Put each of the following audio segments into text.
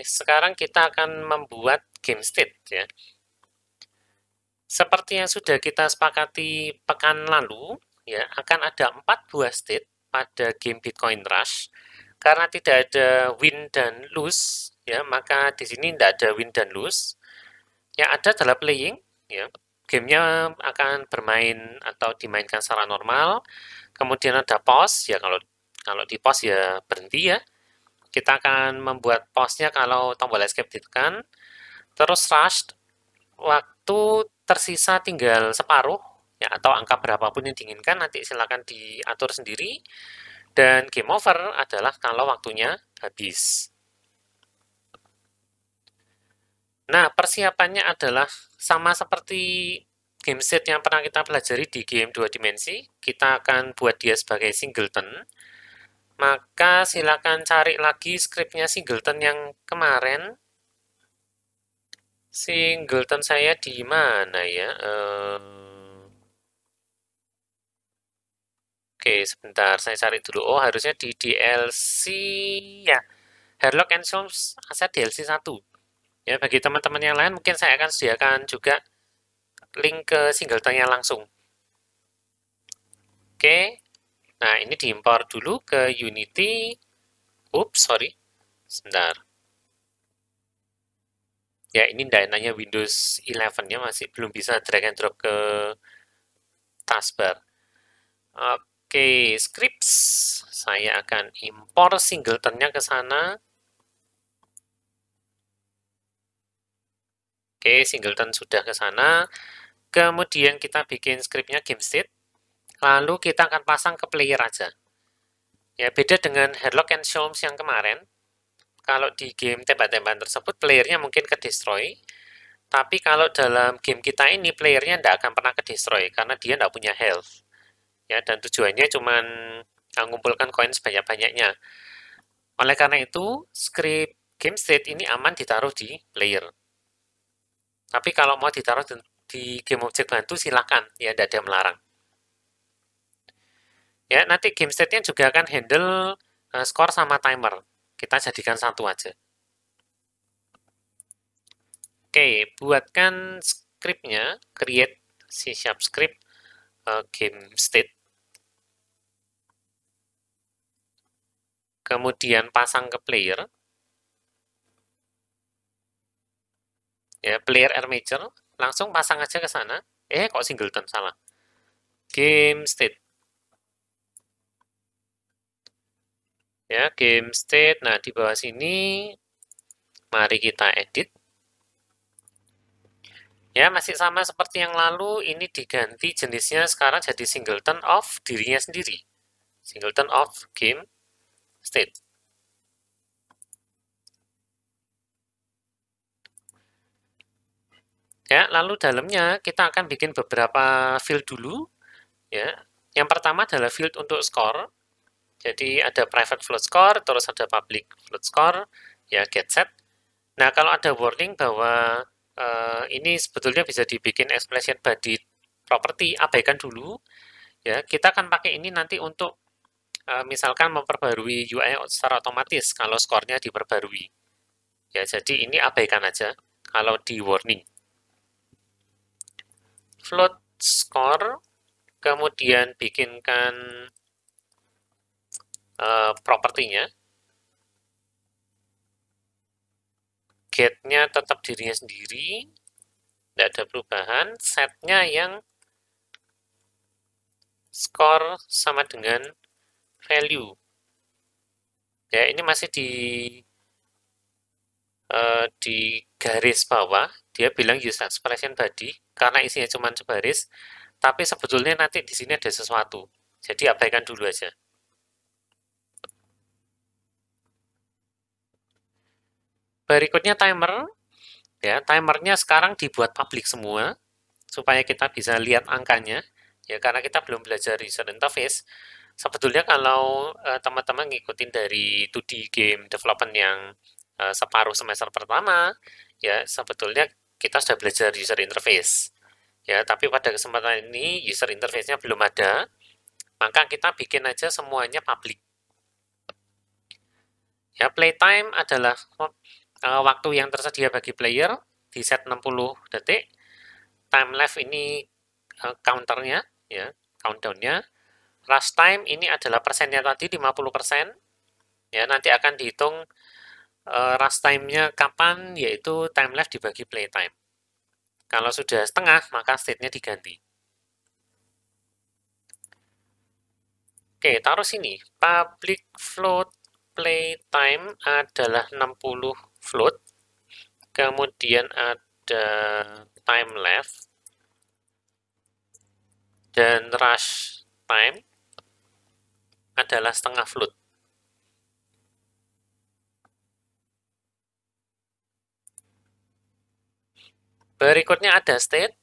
sekarang kita akan membuat game state ya. Seperti yang sudah kita sepakati pekan lalu, ya, akan ada 4 buah state pada game Bitcoin Rush. Karena tidak ada win dan lose, ya, maka di sini tidak ada win dan lose. Yang ada adalah playing, ya. Gamenya akan bermain atau dimainkan secara normal. Kemudian ada pause, ya kalau di pause ya berhenti ya. Kita akan membuat pause-nya kalau tombol escape ditekan. Terus rush, waktu tersisa tinggal separuh, ya, atau angka berapapun yang diinginkan, nanti silakan diatur sendiri. Dan game over adalah kalau waktunya habis. Nah, persiapannya adalah sama seperti game set yang pernah kita pelajari di game 2 dimensi. Kita akan buat dia sebagai singleton. Maka silakan cari lagi scriptnya singleton yang kemarin. Singleton saya di mana ya? Oke, sebentar saya cari dulu. Oh, harusnya di DLC ya. Herlock and Sholmes Asset DLC 1. Ya, bagi teman-teman yang lain mungkin saya akan sediakan juga link ke singletonnya langsung. Oke. Nah, ini diimpor dulu ke Unity. Oops, sorry. Sebentar. Ya, ini dananya Windows 11-nya masih belum bisa drag and drop ke taskbar. Oke, scripts. Saya akan impor singletonnya ke sana. Oke, singleton sudah ke sana. Kemudian kita bikin scriptnya game state. Lalu kita akan pasang ke player aja. Ya, beda dengan Herlock and Sholmes yang kemarin. Kalau di game tembak-tembakan tersebut, playernya mungkin ke destroy. Tapi kalau dalam game kita ini, playernya tidak akan pernah ke destroy. Karena dia tidak punya health. Ya, dan tujuannya cuma mengumpulkan koin sebanyak-banyaknya. Oleh karena itu, script game state ini aman ditaruh di player. Tapi kalau mau ditaruh di game objek bantu, silakan. Ya, tidak ada yang melarang. Ya, nanti game state-nya juga akan handle skor sama timer. Kita jadikan satu aja. Oke, buatkan scriptnya, create C# script game state. Kemudian pasang ke player. Ya, player armature, langsung pasang aja ke sana. Kok singleton salah. Game state. Ya, game state. Nah, di bawah sini mari kita edit. Ya, masih sama seperti yang lalu, ini diganti jenisnya sekarang jadi singleton of dirinya sendiri. Singleton of game state. Ya, lalu dalamnya kita akan bikin beberapa field dulu. Ya, yang pertama adalah field untuk score. Jadi ada private float score, terus ada public float score, ya get set. Nah, kalau ada warning bahwa ini sebetulnya bisa dibikin explicit body property, abaikan dulu. Ya, kita akan pakai ini nanti untuk misalkan memperbarui UI secara otomatis kalau skornya diperbarui. Ya, jadi ini abaikan aja kalau di warning. Float score, kemudian bikinkan propertinya. Get-nya tetap dirinya sendiri, tidak ada perubahan. Set-nya yang score sama dengan value. Ya, ini masih di garis bawah. Dia bilang use expression body karena isinya cuma sebaris. Tapi sebetulnya nanti di sini ada sesuatu. Jadi abaikan dulu aja. Berikutnya timer. Ya, timernya sekarang dibuat public semua supaya kita bisa lihat angkanya. Ya, karena kita belum belajar user interface. Sebetulnya kalau teman-teman ngikutin dari 2D game development yang separuh semester pertama, ya sebetulnya kita sudah belajar user interface. Ya, tapi pada kesempatan ini user interface-nya belum ada, maka kita bikin aja semuanya public. Ya, playtime adalah waktu yang tersedia bagi player di set 60 detik. Time left ini counternya, ya, countdownnya. Rush time ini adalah persennya tadi 50%. Ya, nanti akan dihitung rush time-nya kapan, yaitu time left dibagi play time. Kalau sudah setengah, maka state-nya diganti. Oke, taruh sini. Public float playtime adalah 60 float. Kemudian ada time left. Dan rush time adalah setengah float. Berikutnya ada state.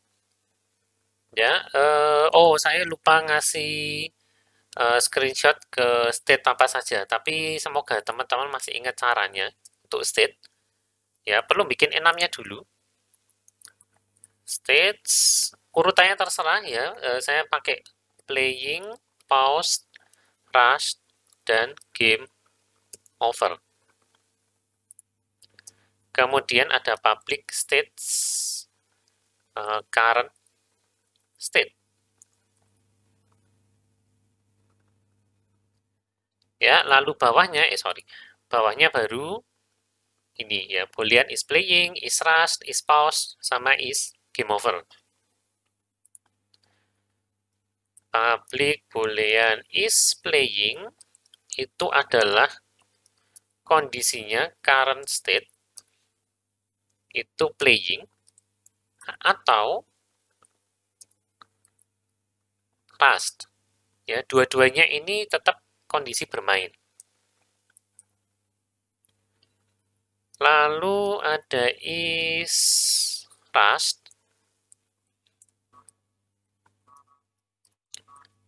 Ya, oh saya lupa ngasih screenshot ke state apa saja, tapi semoga teman-teman masih ingat caranya untuk state. Ya, perlu bikin enamnya dulu. States urutannya terserah ya. Saya pakai playing, pause, rush, dan game over. Kemudian ada public states, current state. Ya, lalu bawahnya baru ini ya, boolean is playing, is rushed, is pause, sama is game over. Public boolean is playing itu adalah kondisinya current state itu playing atau rushed. Ya, dua-duanya ini tetap kondisi bermain. Lalu ada is rushed.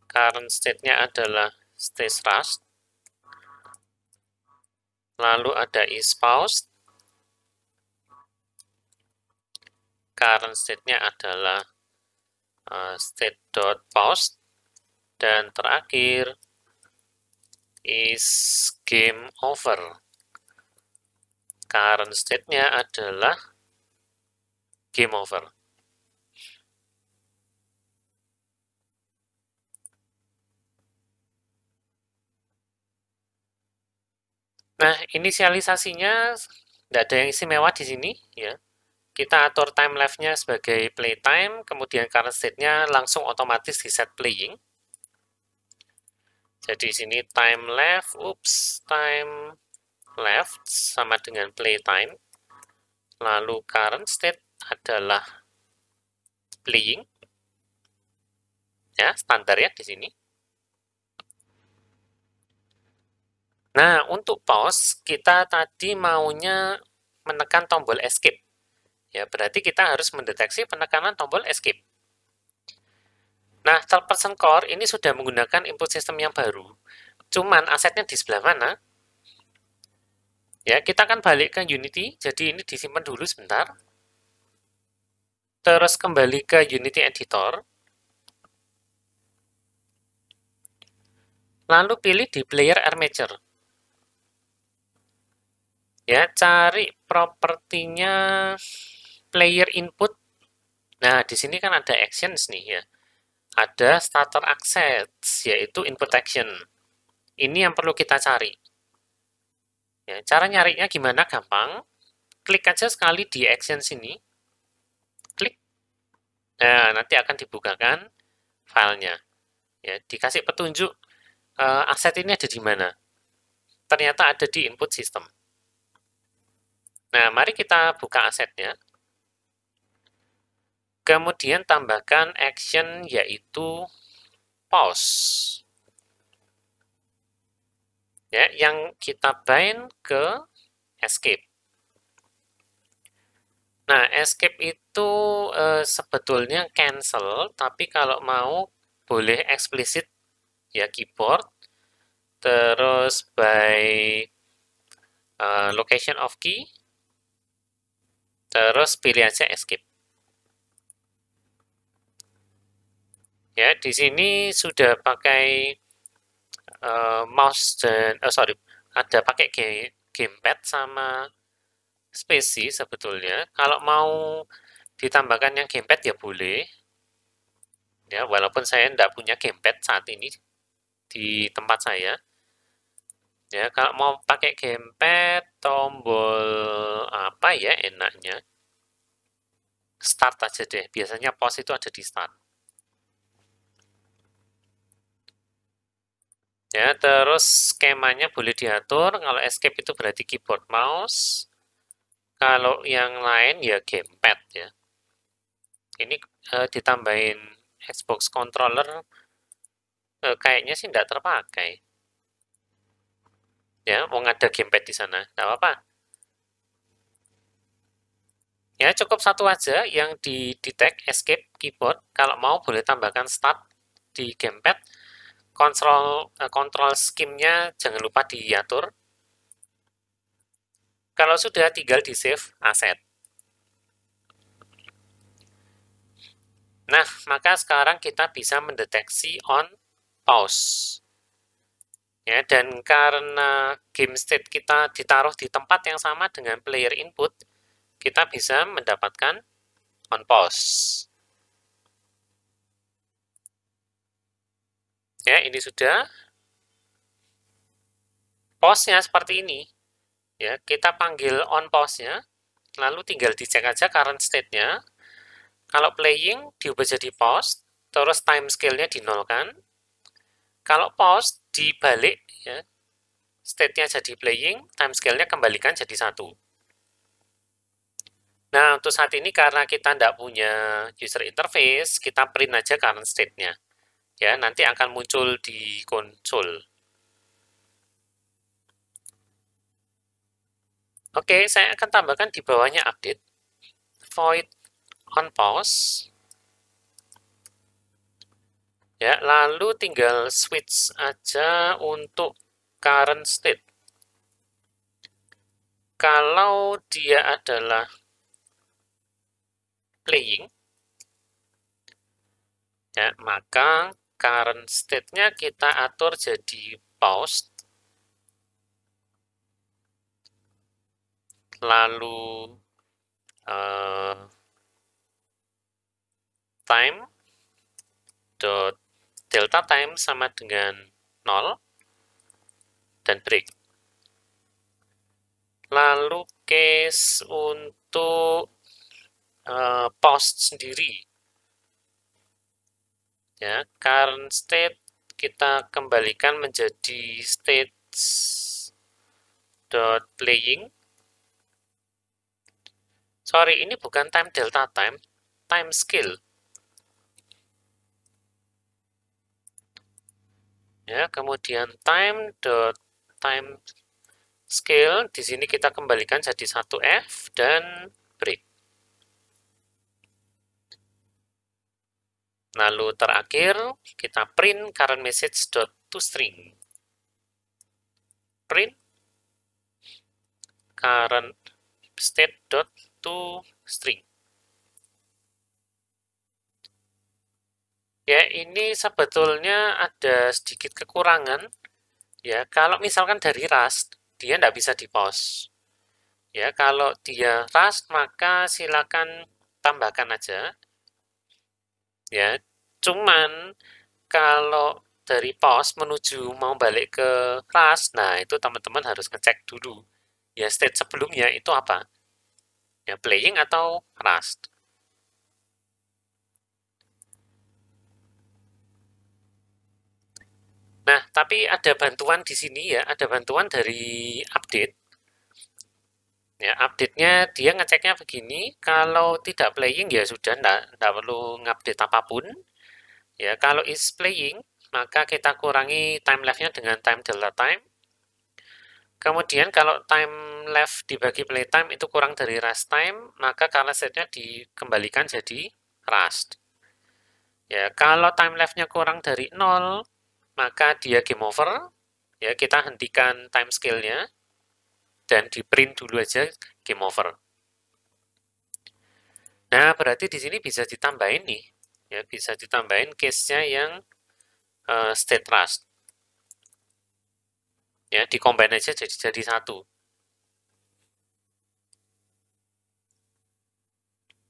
Current state-nya adalah state rushed. Lalu ada is paused. Current state-nya adalah state.paused. Dan terakhir is game over. Current state-nya adalah game over. Nah, inisialisasinya tidak ada yang istimewa di sini, ya. Kita atur time left-nya sebagai playtime, kemudian current state-nya langsung otomatis di set playing. Jadi di sini time left sama dengan playtime. Lalu current state adalah playing. Ya, standar ya di sini. Nah, untuk pause, kita tadi maunya menekan tombol escape. Ya, berarti kita harus mendeteksi penekanan tombol escape. Nah, third person core ini sudah menggunakan input system yang baru. Cuman asetnya di sebelah mana? Ya, kita akan balik ke Unity, jadi ini disimpan dulu sebentar. Terus kembali ke Unity Editor. Lalu pilih di Player Armature. Ya, cari propertinya player input. Nah, di sini kan ada actions nih ya. Ada starter access, yaitu input action. Ini yang perlu kita cari. Ya, cara nyarinya gimana? Gampang. Klik aja sekali di action sini. Klik. Nah, nanti akan dibukakan filenya. Ya, dikasih petunjuk aset ini ada di mana. Ternyata ada di input system. Nah, mari kita buka asetnya. Kemudian tambahkan action yaitu pause. Ya, yang kita bind ke escape. Nah, escape itu sebetulnya cancel, tapi kalau mau boleh eksplisit ya keyboard, terus by location of key, terus pilih aja escape. Ya, di sini sudah pakai mouse dan ada pakai gamepad sama space sih sebetulnya. Kalau mau ditambahkan yang gamepad ya boleh. Ya, walaupun saya tidak punya gamepad saat ini di tempat saya. Ya, kalau mau pakai gamepad, tombol apa ya enaknya? Start aja deh. Biasanya pause itu ada di start. Ya, terus skemanya boleh diatur. Kalau escape itu berarti keyboard mouse. Kalau yang lain ya gamepad ya. Ini ditambahin Xbox controller kayaknya sih tidak terpakai. Ya, mau ada gamepad di sana. Tidak apa-apa. Ya, cukup satu aja yang di detect escape keyboard. Kalau mau boleh tambahkan start di gamepad. Kontrol scheme-nya jangan lupa diatur. Kalau sudah tinggal di save aset. Nah, maka sekarang kita bisa mendeteksi on pause. Ya, dan karena game state kita ditaruh di tempat yang sama dengan player input, kita bisa mendapatkan on pause. Ya, ini sudah. Pause-nya seperti ini. Ya, kita panggil on pause-nya, lalu tinggal dicek aja current state-nya. Kalau playing diubah jadi pause, terus time scale-nya dinolkan. Kalau pause dibalik, ya, state-nya jadi playing, time scale-nya kembalikan jadi 1. Nah, untuk saat ini karena kita tidak punya user interface, kita print aja current state-nya. Ya, nanti akan muncul di konsol. Oke, saya akan tambahkan di bawahnya update. Void on pause. Ya, lalu tinggal switch aja untuk current state. Kalau dia adalah playing, ya, maka current state-nya kita atur jadi pause. Lalu time dot delta time sama dengan 0 dan break. Lalu case untuk pause sendiri, ya, current state kita kembalikan menjadi state dot playing. Sorry, ini bukan time delta time, time scale. Ya, kemudian time dot time scale di sini kita kembalikan jadi 1F dan break. Lalu terakhir kita print current message dot toString. Print current state dot toString. Ya, ini sebetulnya ada sedikit kekurangan. Ya, kalau misalkan dari Rust, dia tidak bisa di pause. Ya, kalau dia Rust, maka silakan tambahkan aja. Ya, cuman kalau dari pause menuju mau balik ke Rust, nah itu teman-teman harus ngecek dulu. Ya, state sebelumnya itu apa? Ya, playing atau Rust. Nah, tapi ada bantuan di sini ya, ada bantuan dari update. Ya, update-nya dia ngeceknya begini, kalau tidak playing ya sudah, enggak perlu ngupdate apapun. Ya, kalau is playing, maka kita kurangi time left-nya dengan time delta time. Kemudian kalau time left dibagi playtime itu kurang dari rest time, maka current state-nya dikembalikan jadi rust. Ya, kalau time left-nya kurang dari 0, maka dia game over. Ya, kita hentikan time scale-nya dan di print dulu aja game over. Nah, berarti di sini bisa ditambahin nih. Ya, bisa ditambahin case-nya yang state rust. Ya, dikombin aja jadi satu.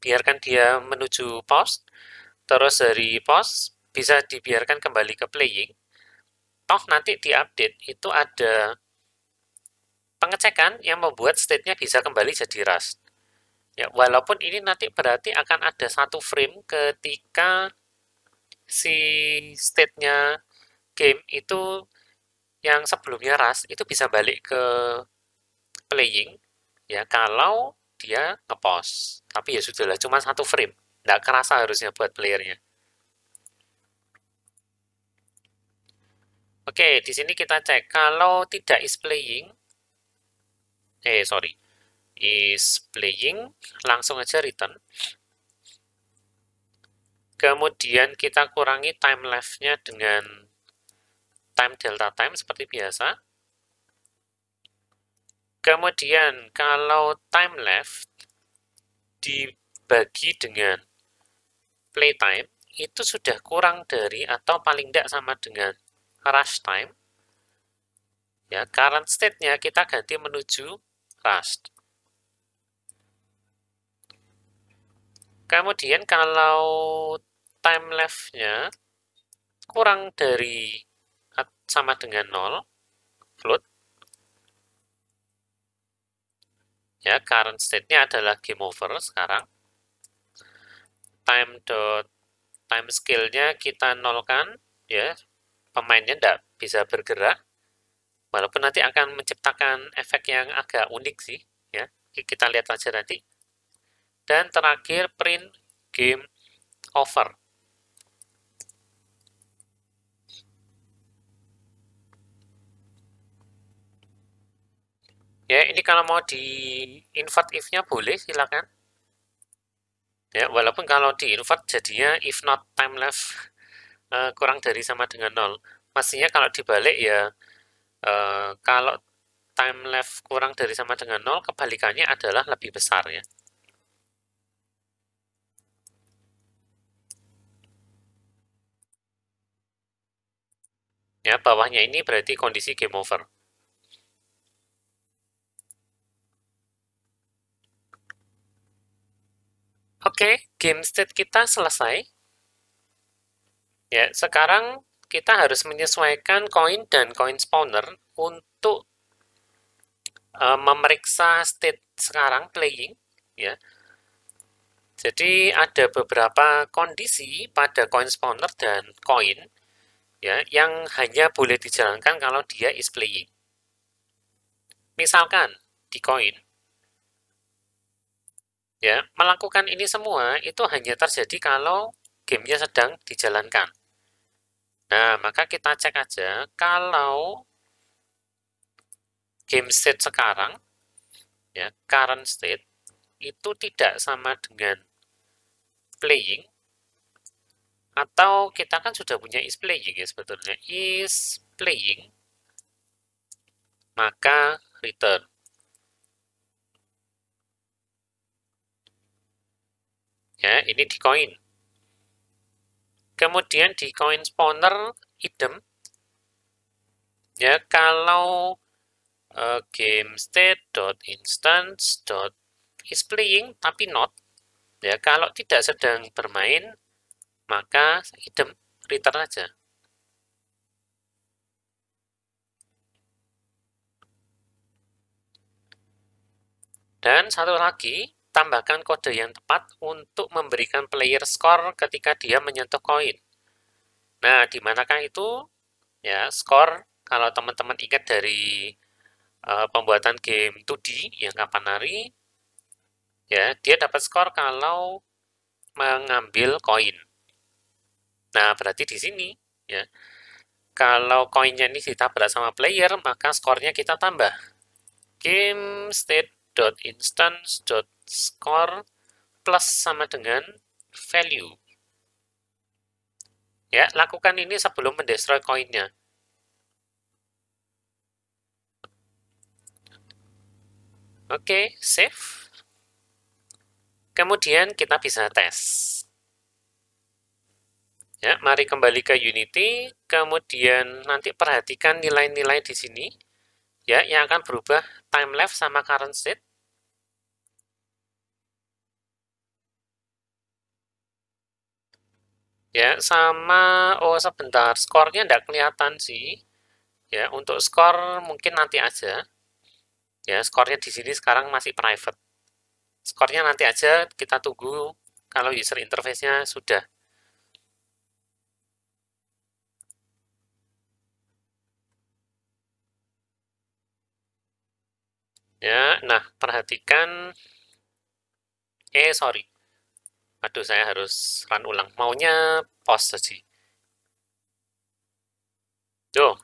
biarkan dia menuju pause, terus dari pause bisa dibiarkan kembali ke playing. Toh nanti di update itu ada pengecekan yang membuat state-nya bisa kembali jadi rust. Ya, walaupun ini nanti berarti akan ada satu frame ketika si state-nya game itu yang sebelumnya rust itu bisa balik ke playing ya kalau dia nge-pause. Tapi ya sudahlah, cuma satu frame. Nggak kerasa harusnya buat playernya. Oke, di sini kita cek kalau tidak is playing, sorry, is playing, langsung aja return. Kemudian kita kurangi time left-nya dengan time delta time seperti biasa. Kemudian kalau time left dibagi dengan playtime, itu sudah kurang dari atau paling tidak sama dengan rush time. Ya, current state-nya kita ganti menuju rust. Kemudian kalau time left-nya kurang dari sama dengan 0, float. Ya, current state-nya adalah game over sekarang. Time scale-nya kita nolkan, ya, pemainnya tidak bisa bergerak, walaupun nanti akan menciptakan efek yang agak unik sih, ya. Kita lihat aja nanti. Dan terakhir print game over. Ya, ini kalau mau di invert if-nya boleh, silakan. Ya, walaupun kalau di invert jadinya if not time left kurang dari sama dengan 0. Pastinya kalau dibalik ya kalau time left kurang dari sama dengan 0, kebalikannya adalah lebih besar ya. Ya, bawahnya ini berarti kondisi game over. Oke, game state kita selesai. Ya, sekarang kita harus menyesuaikan koin dan koin spawner untuk memeriksa state sekarang playing, ya. Jadi ada beberapa kondisi pada coin spawner dan koin ya yang hanya boleh dijalankan kalau dia is playing. Misalkan di koin ya, melakukan ini semua itu hanya terjadi kalau gamenya sedang dijalankan. Nah, maka kita cek aja kalau game state sekarang ya, current state itu tidak sama dengan playing, atau kita kan sudah punya is playing ya sebetulnya. Is playing, maka return. Ya, ini di koin. Kemudian di coin spawner idem. Ya, kalau game state.instance.is playing tapi not, ya kalau tidak sedang bermain maka idem return aja. Dan satu lagi, tambahkan kode yang tepat untuk memberikan player skor ketika dia menyentuh koin. Nah, di manakah itu? Ya, skor kalau teman-teman ingat dari pembuatan game 2D yang Kapanari, ya, dia dapat skor kalau mengambil koin. Nah, berarti di sini, ya, kalau koinnya ini ditabrak sama player, maka skornya kita tambah. Game state.instance.score plus sama dengan value. Ya, lakukan ini sebelum mendestroy koinnya. Oke, save. Kemudian kita bisa tes. Ya, mari kembali ke Unity, kemudian nanti perhatikan nilai-nilai di sini ya yang akan berubah time left sama current state. Ya, sama, oh sebentar, skornya tidak kelihatan sih. Ya, untuk skor mungkin nanti aja. Ya, skornya di sini sekarang masih private. Skornya nanti aja, kita tunggu kalau user interface-nya sudah. Ya, nah perhatikan, sorry. Aduh, saya harus run ulang. Maunya pause saja. Tuh,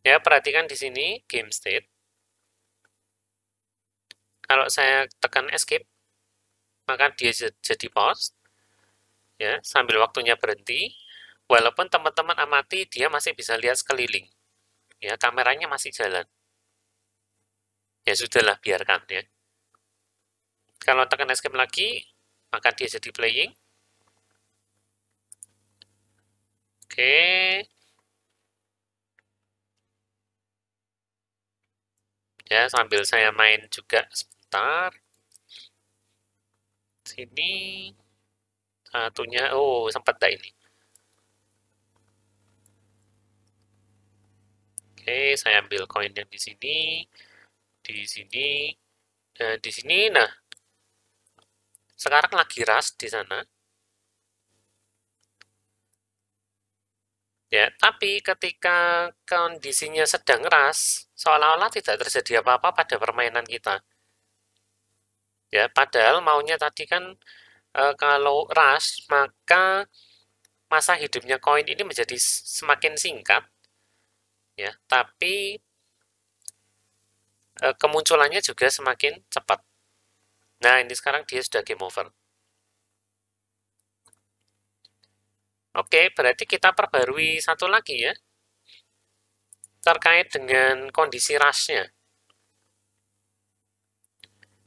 ya perhatikan di sini game state. Kalau saya tekan escape, maka dia jadi pause. Ya, sambil waktunya berhenti. Walaupun teman-teman amati, dia masih bisa lihat sekeliling. Ya, kameranya masih jalan. Ya sudahlah, biarkan ya. Kalau tekan escape lagi, maka dia jadi playing. Oke. Ya, sambil saya main juga sebentar. Sini satunya, oh sempat dah ini. Oke, saya ambil koin yang di sini, dan di sini. Nah, sekarang lagi rush di sana. Ya, tapi ketika kondisinya sedang rush, seolah-olah tidak terjadi apa-apa pada permainan kita. Ya, padahal maunya tadi kan kalau rush, maka masa hidupnya koin ini menjadi semakin singkat, ya. Tapi kemunculannya juga semakin cepat. Nah, ini sekarang dia sudah game over. Oke, berarti kita perbarui satu lagi ya, terkait dengan kondisi rush-nya.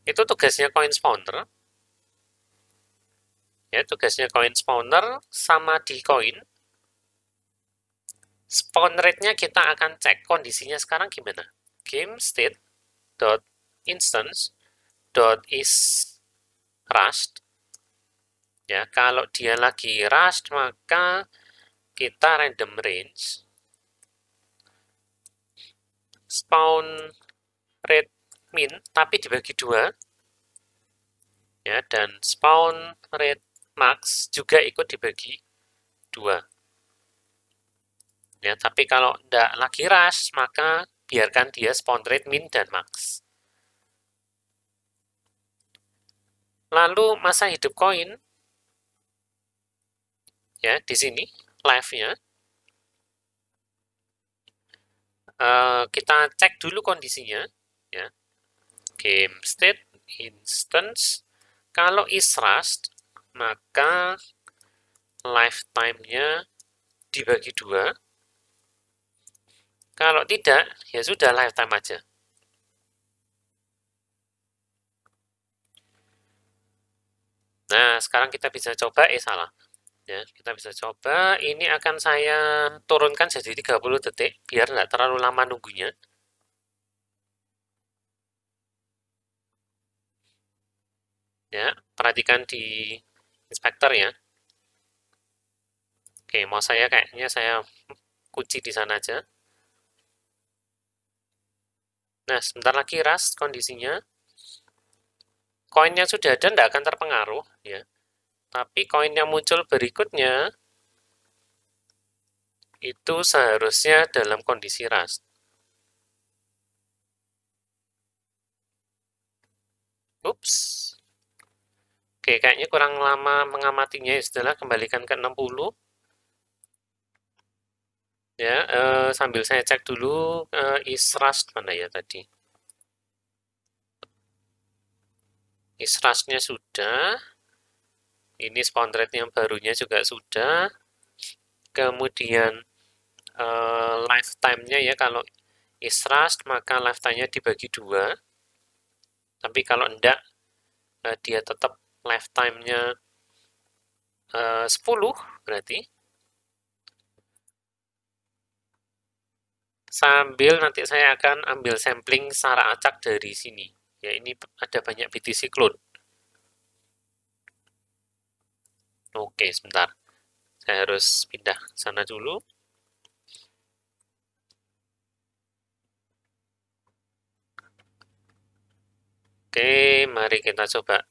Itu tugasnya coin spawner. Ya, tugasnya coin spawner sama di coin. Spawn rate-nya kita akan cek kondisinya sekarang gimana. Game state dot instance dot is rushed. Ya, kalau dia lagi rushed, maka kita random range spawn rate min tapi dibagi dua, ya, dan spawn rate max juga ikut dibagi dua. Ya, tapi kalau tidak lagi rush, maka biarkan dia spawn rate min dan max. Lalu masa hidup koin, ya di sini live-nya, kita cek dulu kondisinya, ya. Game state instance, kalau is rushed, maka lifetime-nya dibagi dua. Kalau tidak, ya sudah lifetime aja. Nah, sekarang kita bisa coba, salah. Ya, kita bisa coba, ini akan saya turunkan jadi 30 detik, biar nggak terlalu lama nunggunya. Ya, perhatikan di inspektor ya. Oke, mau saya kayaknya saya kunci di sana aja. Nah, sebentar lagi ras kondisinya. Koin yang sudah ada tidak akan terpengaruh, ya. Tapi koin yang muncul berikutnya itu seharusnya dalam kondisi ras. Ups. Oke, kayaknya kurang lama mengamatinya. Setelah kembalikan ke 60. Ya, sambil saya cek dulu is rust mana ya tadi. Is rust-nya sudah. Ini spawn rate yang barunya juga sudah. Kemudian lifetime-nya ya, kalau is rust maka lifetime-nya dibagi dua. Tapi kalau enggak, dia tetap lifetime-nya 10 berarti. Sambil nanti saya akan ambil sampling secara acak dari sini. Ya, ini ada banyak BTC clone. Oke, sebentar. Saya harus pindah ke sana dulu. Oke, mari kita coba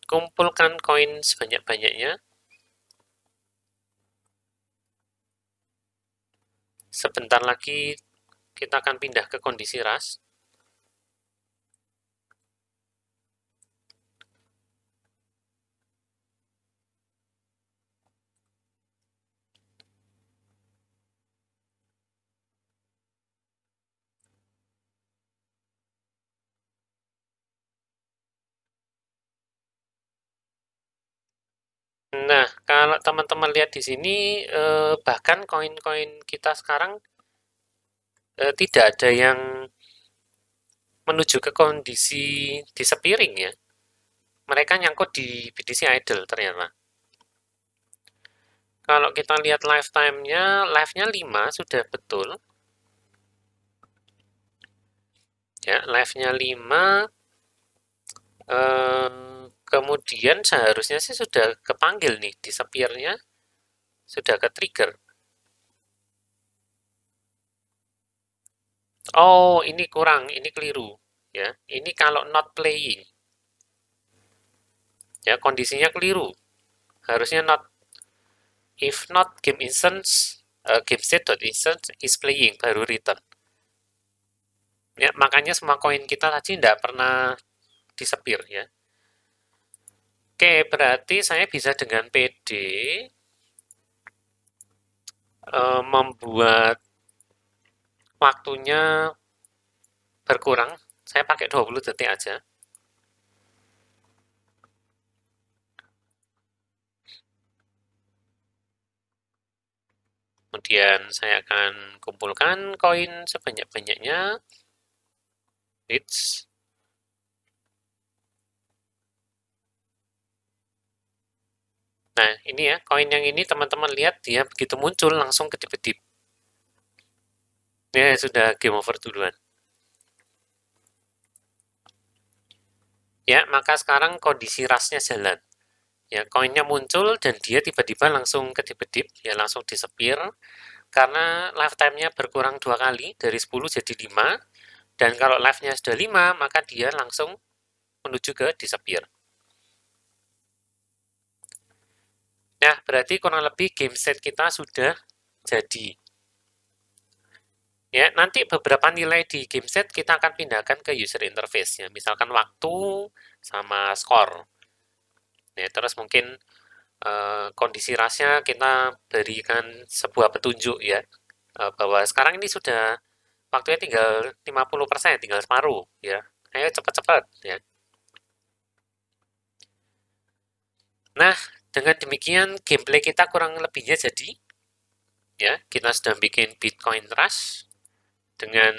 kumpulkan koin sebanyak-banyaknya. Sebentar lagi kita akan pindah ke kondisi rush. Nah, kalau teman-teman lihat di sini, bahkan koin-koin kita sekarang tidak ada yang menuju ke kondisi disappearing ya. Mereka nyangkut di BTC idle ternyata. Kalau kita lihat lifetime-nya, live-nya 5 sudah betul. Ya, live-nya 5. Kemudian seharusnya sih sudah kepanggil nih, disappear-nya sudah ke trigger. Oh, ini kurang, ini keliru. Ya, ini kalau not playing. Ya, kondisinya keliru. Harusnya not, if not game instance, game state.instance is playing, baru return. Ya, makanya semua koin kita tadi tidak pernah disappear ya. Oke, berarti saya bisa dengan PD membuat waktunya berkurang. Saya pakai 20 detik aja. Kemudian saya akan kumpulkan koin sebanyak-banyaknya. Bits. Nah, ini ya, koin yang ini teman-teman lihat dia begitu muncul langsung kedip-kedip. Ya, sudah game over duluan. Ya, maka sekarang kondisi rasnya jalan. Ya, koinnya muncul dan dia tiba-tiba langsung kedip-kedip, ya langsung disappear. Karena lifetime-nya berkurang 2 kali, dari 10 jadi 5. Dan kalau life-nya sudah 5, maka dia langsung menuju ke disappear. Nah, berarti kurang lebih game set kita sudah jadi. Ya, nanti beberapa nilai di game set kita akan pindahkan ke user interface ya. Misalkan waktu sama skor. Ya, terus mungkin kondisi rasnya kita berikan sebuah petunjuk ya. Bahwa sekarang ini sudah waktunya tinggal 50%, tinggal separuh ya. Ayo cepat-cepat ya. Nah, dengan demikian gameplay kita kurang lebihnya jadi ya, kita sudah bikin Bitcoin Rush dengan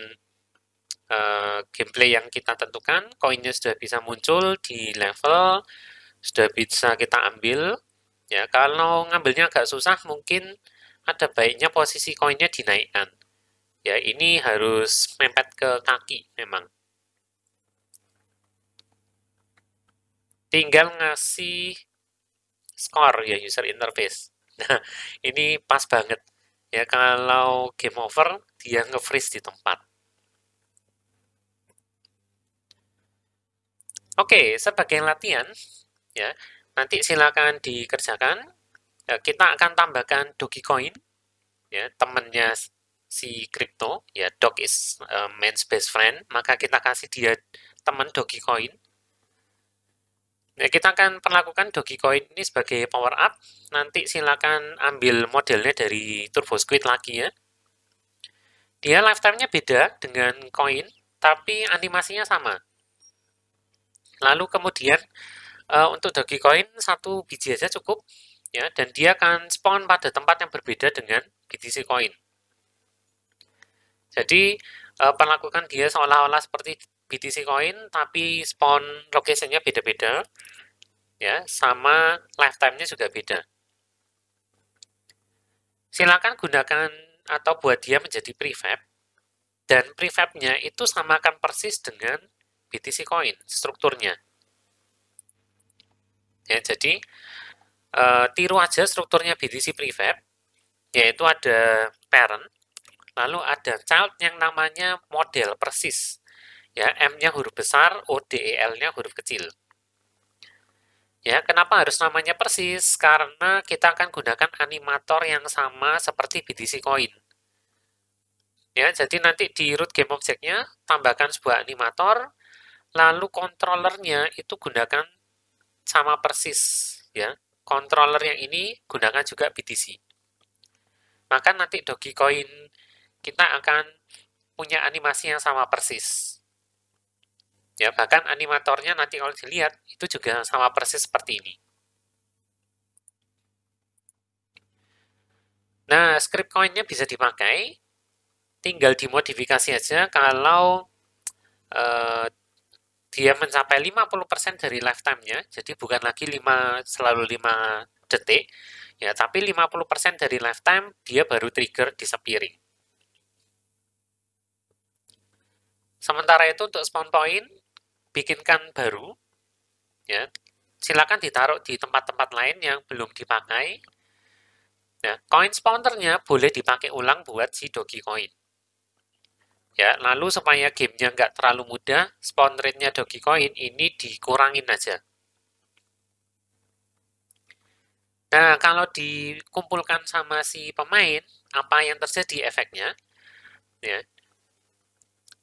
gameplay yang kita tentukan, koinnya sudah bisa muncul di level, sudah bisa kita ambil. Ya, kalau ngambilnya agak susah, mungkin ada baiknya posisi koinnya dinaikkan. Ya, ini harus mepet ke kaki memang. Tinggal ngasih skor ya user interface. Nah, ini pas banget. Ya, kalau game over, dia nge-freeze di tempat. Oke, sebagai latihan, ya, nanti silakan dikerjakan. Kita akan tambahkan Dogecoin, ya, temannya si crypto, ya, dog is man's best friend, maka kita kasih dia teman Dogecoin. Nah, kita akan perlakukan Dogecoin ini sebagai power up. Nanti silakan ambil modelnya dari Turbo Squid lagi ya. Dia lifetime-nya beda dengan koin, tapi animasinya sama. Lalu kemudian untuk Dogecoin satu biji aja cukup ya, dan dia akan spawn pada tempat yang berbeda dengan BTC Coin. Jadi perlakukan dia seolah-olah seperti BTC Coin, tapi spawn location-nya beda-beda ya, sama lifetime-nya juga beda. Silakan gunakan atau buat dia menjadi prefab, dan prefab-nya itu samakan persis dengan BTC Coin strukturnya. Ya, jadi tiru aja strukturnya BTC Prefab, yaitu ada parent, lalu ada child yang namanya model persis. Ya, M-nya huruf besar, ODEL-nya huruf kecil. Ya, kenapa harus namanya persis? Karena kita akan gunakan animator yang sama seperti BTC Coin. Ya, jadi nanti di root game object-nya tambahkan sebuah animator, lalu kontrolernya itu gunakan sama persis, ya. Controller yang ini gunakan juga BTC. Maka nanti Dogecoin kita akan punya animasi yang sama persis. Ya, bahkan animatornya nanti kalau dilihat itu juga sama persis seperti ini. Nah, script coin-nya bisa dipakai, tinggal dimodifikasi aja kalau dia mencapai 50% dari lifetime-nya, jadi bukan lagi selalu 5 detik, ya, tapi 50% dari lifetime dia baru trigger disappearing. Sementara itu untuk spawn point, bikinkan baru, ya, silakan ditaruh di tempat-tempat lain yang belum dipakai. Nah, coin spawnernya boleh dipakai ulang buat si Dogecoin. Ya, lalu supaya gamenya nggak terlalu mudah, spawn rate-nya Dogecoin ini dikurangin aja. Nah, kalau dikumpulkan sama si pemain, apa yang terjadi efeknya? Ya,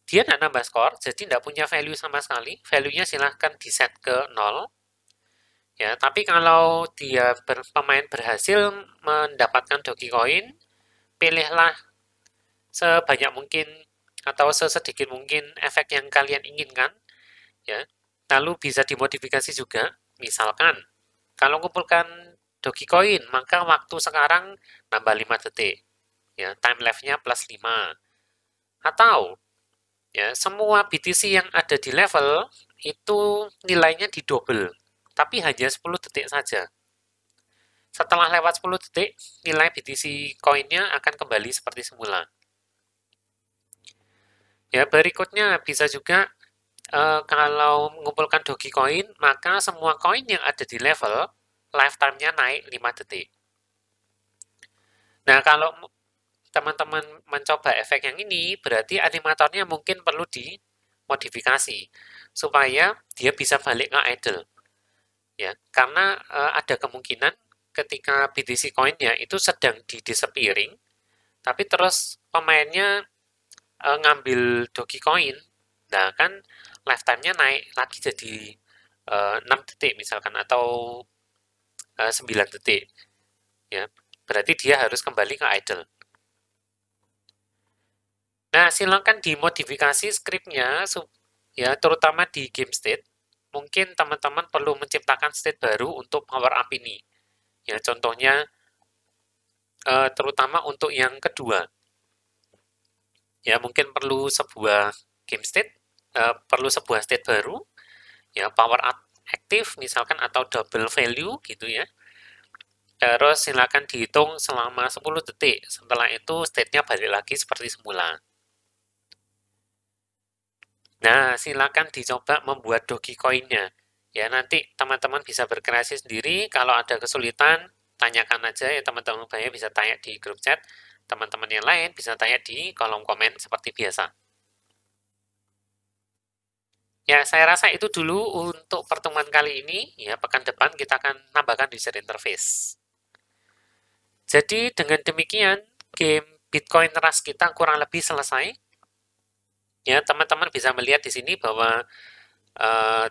dia nggak nambah skor, jadi nggak punya value sama sekali. Value-nya silahkan di-set ke 0. Ya, tapi kalau pemain berhasil mendapatkan Dogecoin, pilihlah sebanyak mungkin atau sesedikit mungkin efek yang kalian inginkan. Ya, lalu bisa dimodifikasi juga. Misalkan, kalau kumpulkan Dogecoin, maka waktu sekarang nambah 5 detik. Ya, time left-nya plus 5. Atau, ya, semua BTC yang ada di level itu nilainya didouble, tapi hanya 10 detik saja. Setelah lewat 10 detik, nilai BTC koinnya akan kembali seperti semula. Ya, berikutnya bisa juga kalau mengumpulkan Dogecoin, maka semua koin yang ada di level, lifetime-nya naik 5 detik. Nah, kalau teman-teman mencoba efek yang ini, berarti animatornya mungkin perlu dimodifikasi supaya dia bisa balik ke idle. Ya, karena ada kemungkinan ketika BTC coin-nya itu sedang di disappearing, tapi terus pemainnya ngambil Dogecoin, nah kan lifetime-nya naik lagi jadi 6 detik misalkan atau 9 detik. Ya, berarti dia harus kembali ke idle. Nah, silakan dimodifikasi scriptnya, ya, terutama di game state. Mungkin teman-teman perlu menciptakan state baru untuk power up ini. Ya, contohnya, terutama untuk yang kedua. Ya, mungkin perlu sebuah game state, perlu sebuah state baru, ya, power up aktif misalkan atau double value gitu ya. Terus silakan dihitung selama 10 detik. Setelah itu state-nya balik lagi seperti semula. Nah, silakan dicoba membuat Dogecoin-nya. Ya, nanti teman-teman bisa berkreasi sendiri. Kalau ada kesulitan, tanyakan aja ya teman-teman. Banyak bisa tanya di grup chat. Teman-teman yang lain bisa tanya di kolom komen seperti biasa. Ya, saya rasa itu dulu untuk pertemuan kali ini. Ya, pekan depan kita akan tambahkan user interface. Jadi, dengan demikian, game Bitcoin Rush kita kurang lebih selesai. Ya, teman-teman bisa melihat di sini bahwa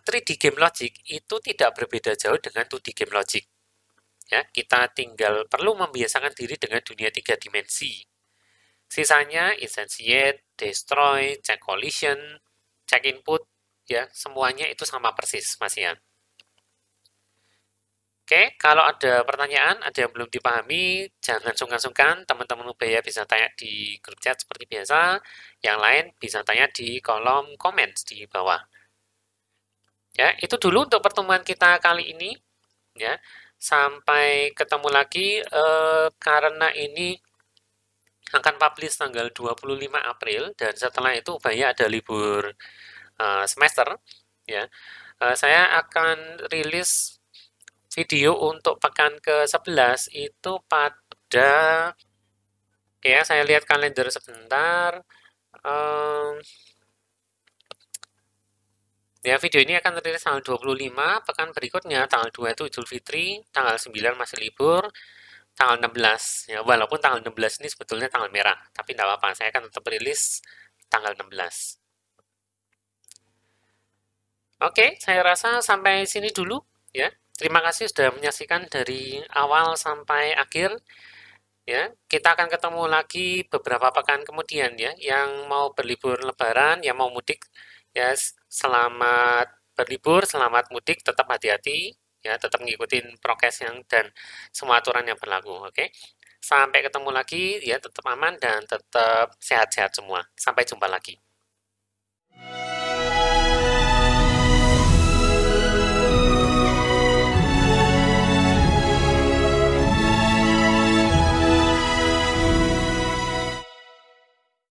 3D game logic itu tidak berbeda jauh dengan 2D game logic. Ya, kita tinggal perlu membiasakan diri dengan dunia 3 dimensi. Sisanya instantiate, destroy, check collision, check input, ya, semuanya itu sama persis, Mas Ian. Oke, kalau ada pertanyaan, ada yang belum dipahami, jangan sungkan-sungkan, teman-teman Ubaya bisa tanya di grup chat seperti biasa, yang lain bisa tanya di kolom komen di bawah. Ya, itu dulu untuk pertemuan kita kali ini. Ya, sampai ketemu lagi karena ini akan publish tanggal 25 April dan setelah itu Ubaya ada libur semester. Ya, saya akan rilis video untuk pekan ke-11 itu pada, ya saya lihat kalender sebentar. Em, Ya, video ini akan rilis tanggal 25, pekan berikutnya tanggal 2 itu Idul Fitri, tanggal 9 masih libur, tanggal 16. Ya, walaupun tanggal 16 ini sebetulnya tanggal merah, tapi tidak apa-apa, saya akan tetap rilis tanggal 16. Oke, saya rasa sampai sini dulu ya. Terima kasih sudah menyaksikan dari awal sampai akhir ya. Kita akan ketemu lagi beberapa pekan kemudian ya, yang mau berlibur lebaran, yang mau mudik ya, selamat berlibur, selamat mudik, tetap hati-hati ya, tetap ngikutin prokes yang dan semua aturan yang berlaku, oke? Sampai ketemu lagi ya, tetap aman dan tetap sehat-sehat semua. Sampai jumpa lagi.